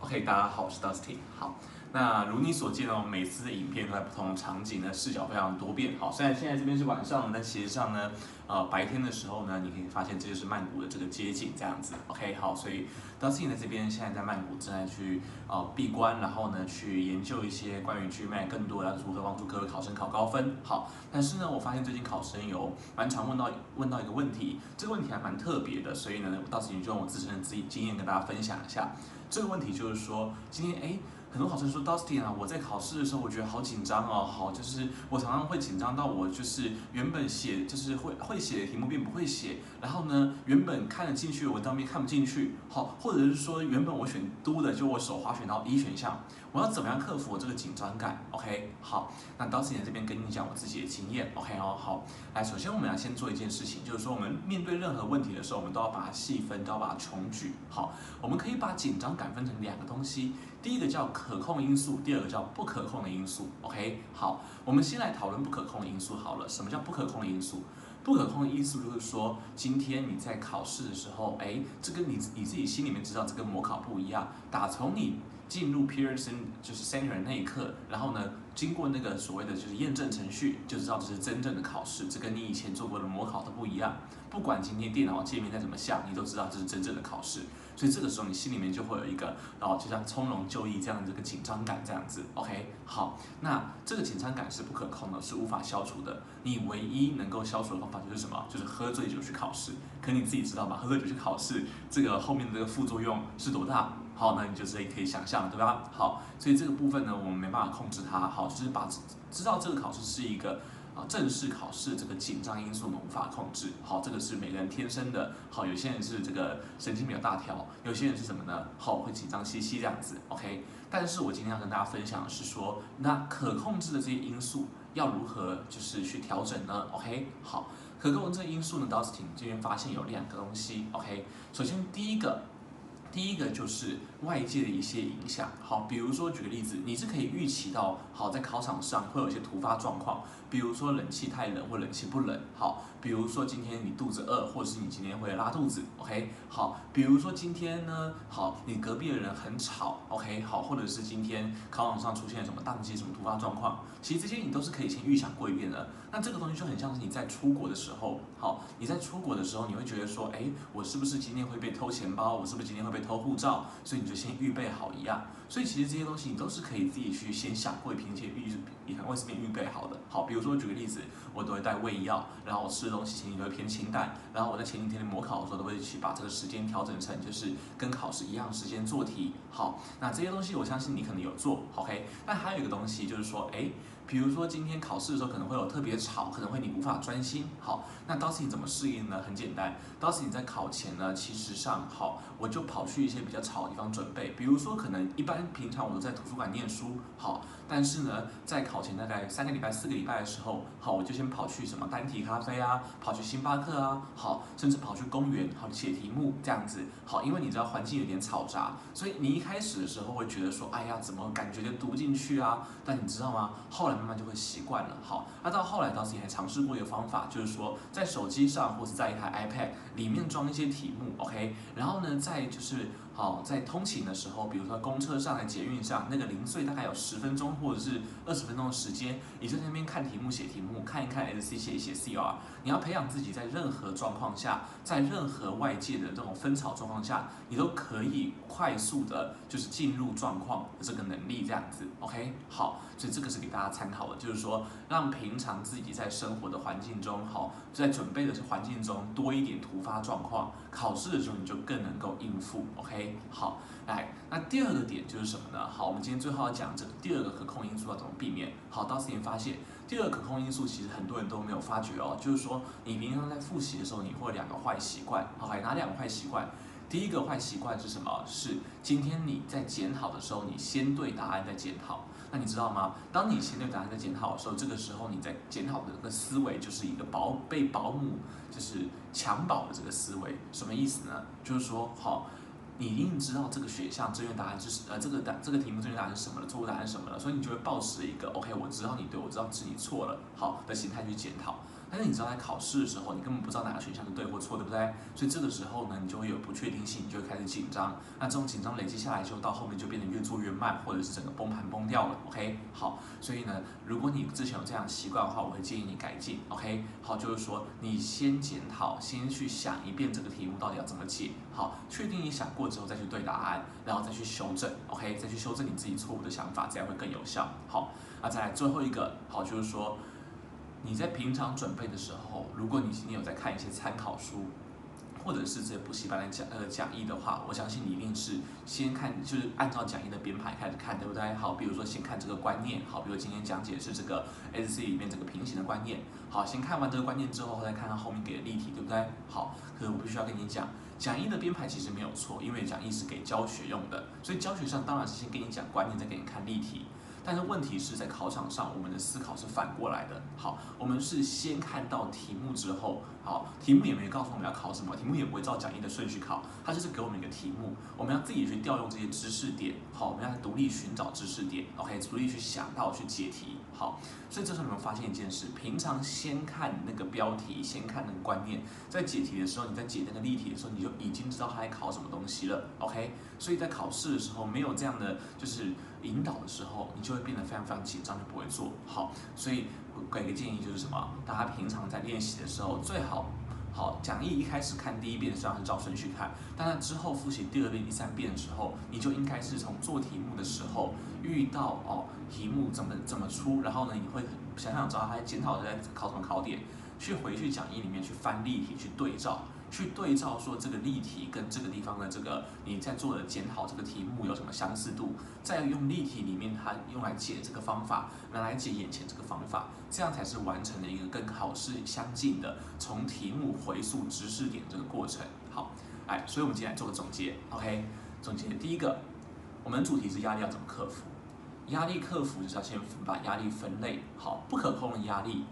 OK，大家好，我是 Dustin。好，那如你所见哦，每次的影片都在不同的场景呢，视角非常多变。好，虽然现在这边是晚上，但其实上呢，白天的时候呢，你可以发现这就是曼谷的这个街景这样子。OK，好，所以 Dustin 在这边现在在曼谷正在去闭关，然后呢去研究一些关于 GMAT 更多要如何帮助各位考生考高分。好，但是呢，我发现最近考生有蛮常问到一个问题，这个问题还蛮特别的，所以呢，Dustin 就用我自身的经验跟大家分享一下。这个问题就是说，今天很多考生说 Dustin 啊，我在考试的时候我觉得好紧张哦，好，就是我常常会紧张到我就是原本写就是会写的题目并不会写，然后呢原本看得进去的文章并看不进去，好，或者是说原本我选都的就我手滑选到一选项，我要怎么样克服我这个紧张感 ？OK， 好，那 Dustin 这边跟你讲我自己的经验 ，OK 哦，好，来，首先我们要先做一件事情，就是说我们面对任何问题的时候，我们都要把它细分，都要把它穷举，好，我们可以把紧张感分成两个东西。第一个叫可控因素，第二个叫不可控的因素。OK， 好，我们先来讨论不可控的因素好了。什么叫不可控的因素？不可控的因素就是说，今天你在考试的时候，这跟你自己心里面知道，这跟模考不一样。打从你进入 Pearson 就是 Center 那一刻，然后呢，经过那个所谓的就是验证程序，就知道这是真正的考试，这跟你以前做过的模考都不一样。不管今天电脑界面再怎么像，你都知道这是真正的考试。所以这个时候你心里面就会有一个就像从容就义这样的一个紧张感这样子 ，OK， 好，那这个紧张感是不可控的，是无法消除的。你唯一能够消除的方法就是什么？就是喝醉酒去考试。可你自己知道吧？喝醉酒去考试，这个后面的这个副作用是多大？好，那你就是可以想象，对吧？好，所以这个部分呢，我们没办法控制它。好，就是知道这个考试是一个正式考试这个紧张因素我们无法控制，好，这个是每个人天生的，好，有些人是这个神经比较大条，有些人是什么呢？好，会紧张兮兮这样子 ，OK。但是我今天要跟大家分享的是说，那可控制的这些因素要如何就是去调整呢 ？OK， 好，可控制的因素呢，Dustin 这边发现有两个东西 ，OK。首先第一个就是外界的一些影响，好，比如说举个例子，你是可以预期到，好，在考场上会有一些突发状况，比如说冷气太冷或冷气不冷，好，比如说今天你肚子饿，或者是你今天会拉肚子 ，OK， 好，比如说今天呢，好，你隔壁的人很吵 ，OK， 好，或者是今天考场上出现什么宕机、什么突发状况，其实这些你都是可以先预想过一遍的。那这个东西就很像是你在出国的时候，好，你在出国的时候，你会觉得说，我是不是今天会被偷钱包？我是不是今天会被偷护照？所以你就先预备好一样。所以其实这些东西你都是可以自己去先想过一遍，且为这边预备好的。好，比如说举个例子，我都会带胃药，然后我吃的东西前几天都会偏清淡，然后我在前几天的模考的时候都会去把这个时间调整成就是跟考试一样时间做题。好，那这些东西我相信你可能有做 ，OK。但还有一个东西就是说，比如说今天考试的时候可能会有特别吵，可能会你无法专心。好，那当时你怎么适应呢？很简单，当时你在考前呢，其实上好，我就跑去一些比较吵的地方准备。比如说可能平常我都在图书馆念书，好，但是呢，在考前大概3个礼拜、4个礼拜的时候，好，我就先跑去什么单体咖啡啊，跑去星巴克啊，好，甚至跑去公园，好写题目这样子。好，因为你知道环境有点嘈杂，所以你一开始的时候会觉得说，哎呀，怎么感觉就读不进去啊？但你知道吗？后来慢慢就会习惯了。好，那到后来当时也还尝试过一个方法，就是说在手机上或是在一台 iPad 里面装一些题目 ，OK， 然后呢，在通勤的时候，比如说公车上、捷运上，那个零碎大概有10分钟或者是20分钟的时间，你就在那边看题目、写题目，看一看 SC 写一写 CR。你要培养自己在任何状况下，在任何外界的这种分吵状况下，你都可以快速的，就是进入状况的这个能力，这样子 ，OK， 好，所以这个是给大家参考的，就是说让平常自己在生活的环境中，好，在准备的环境中多一点突发状况，考试的时候你就更能够应付 ，OK， 好，来，那第二个点就是什么呢？好，我们今天最后要讲这个第二个可控因素要怎么避免。好，到时你发现第二个可控因素其实很多人都没有发觉哦，就是说你平常在复习的时候，你会有2个坏习惯，好，哪2个坏习惯？第一个坏习惯是什么？是今天你在检讨的时候，你先对答案再检讨。那你知道吗？当你先对答案在检讨的时候，这个时候你在检讨的这个思维就是一个被保姆就是襁褓的这个思维。什么意思呢？就是说，好，你一定知道这个选项正确答案是这个题目正确答案是什么了，错误答案是什么了，所以你就会抱持一个 OK， 我知道你对，我知道是你错了，好的心态去检讨。但是你知道在考试的时候，你根本不知道哪个选项是对或错，对不对？所以这个时候呢，你就会有不确定性，你就会开始紧张。那这种紧张累积下来之后，到后面就变得越做越慢，或者是整个崩盘崩掉了。OK， 好，所以呢，如果你之前有这样的习惯的话，我会建议你改进。OK， 好，就是说你先检讨，先去想一遍这个题目到底要怎么解。好，确定你想过之后再去对答案，然后再去修正。OK， 再去修正你自己错误的想法，这样会更有效。好，那再来最后一个，好，就是说。你在平常准备的时候，如果你今天有在看一些参考书，或者是这些补习班的讲义的话，我相信你一定是先看，就是按照讲义的编排开始看，对不对？好，比如说先看这个观念，好，比如今天讲解是这个 SC 里面这个平行的观念，好，先看完这个观念之后，再看看后面给的例题，对不对？好，可是我必须要跟你讲，讲义的编排其实没有错，因为讲义是给教学用的，所以教学上当然是先给你讲观念，再给你看例题。但是问题是在考场上，我们的思考是反过来的。好，我们是先看到题目之后，好，题目也没告诉我们要考什么，题目也不会照讲义的顺序考，它就是给我们一个题目，我们要自己去调用这些知识点，好，我们要独立寻找知识点 ，OK， 独立去想到去解题，好，所以这时候你们发现一件事，平常先看那个标题，先看那个观念，在解题的时候，你在解那个例题的时候，你就已经知道它在考什么东西了 ，OK， 所以在考试的时候没有这样的就是引导的时候，你就会变得非常非常紧张，就不会做好。所以给个建议就是什么？大家平常在练习的时候，最好讲义一开始看第一遍实际上是照顺序看，但是之后复习第二遍、第三遍的时候，你就应该是从做题目的时候遇到题目怎么出，然后呢你会想知道它检讨在考什么考点，去回去讲义里面去翻例题去对照。去对照说这个例题跟这个地方的这个你在做的检讨这个题目有什么相似度，再用例题里面它用来解这个方法，拿来解眼前这个方法，这样才是完成了一个跟考试相近的从题目回溯知识点这个过程。好，所以我们今天来做个总结 ，OK？ 总结第一个，我们的主题是压力要怎么克服，压力克服就是要先把压力分类，好，不可控的压力。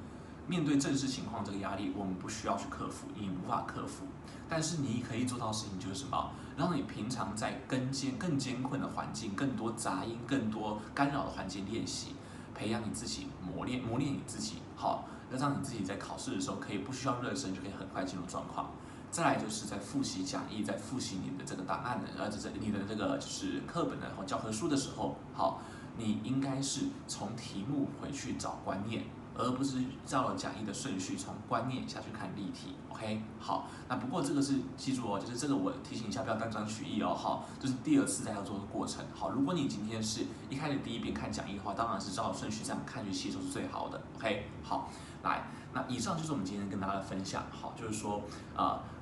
面对正式情况，这个压力我们不需要去克服，你无法克服。但是你可以做到的事情就是什么？让你平常在更艰困的环境、更多杂音、更多干扰的环境练习，培养你自己，磨练你自己，好，让你自己在考试的时候可以不需要热身就可以很快进入状况。再来就是在复习讲义，在复习你的这个档案的，你的这个就是课本的或教科书的时候，好，你应该是从题目回去找观念。而不是照了讲义的顺序从观念下去看例题 ，OK？ 好，那不过这个是记住哦，就是这个我提醒一下，不要断章取义哦，好，就是第二次在要做的过程。好，如果你今天是一开始第一遍看讲义的话，当然是照顺序这样看去吸收是最好的 ，OK？ 好，来，那以上就是我们今天跟大家的分享，好，就是说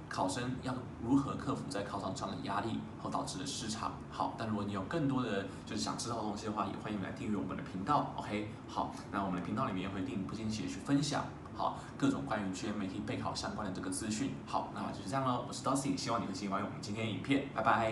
考生要如何克服在考场上的压力和导致的失常。好，但如果你有更多的就是想知道的东西的话，也欢迎来订阅我们的频道。OK， 好，那我们的频道里面会不定期的去分享好各种关于 GMAT 备考相关的这个资讯。好，那就是这样喽。我是 Dusty，希望你会喜欢我们今天的影片，拜拜。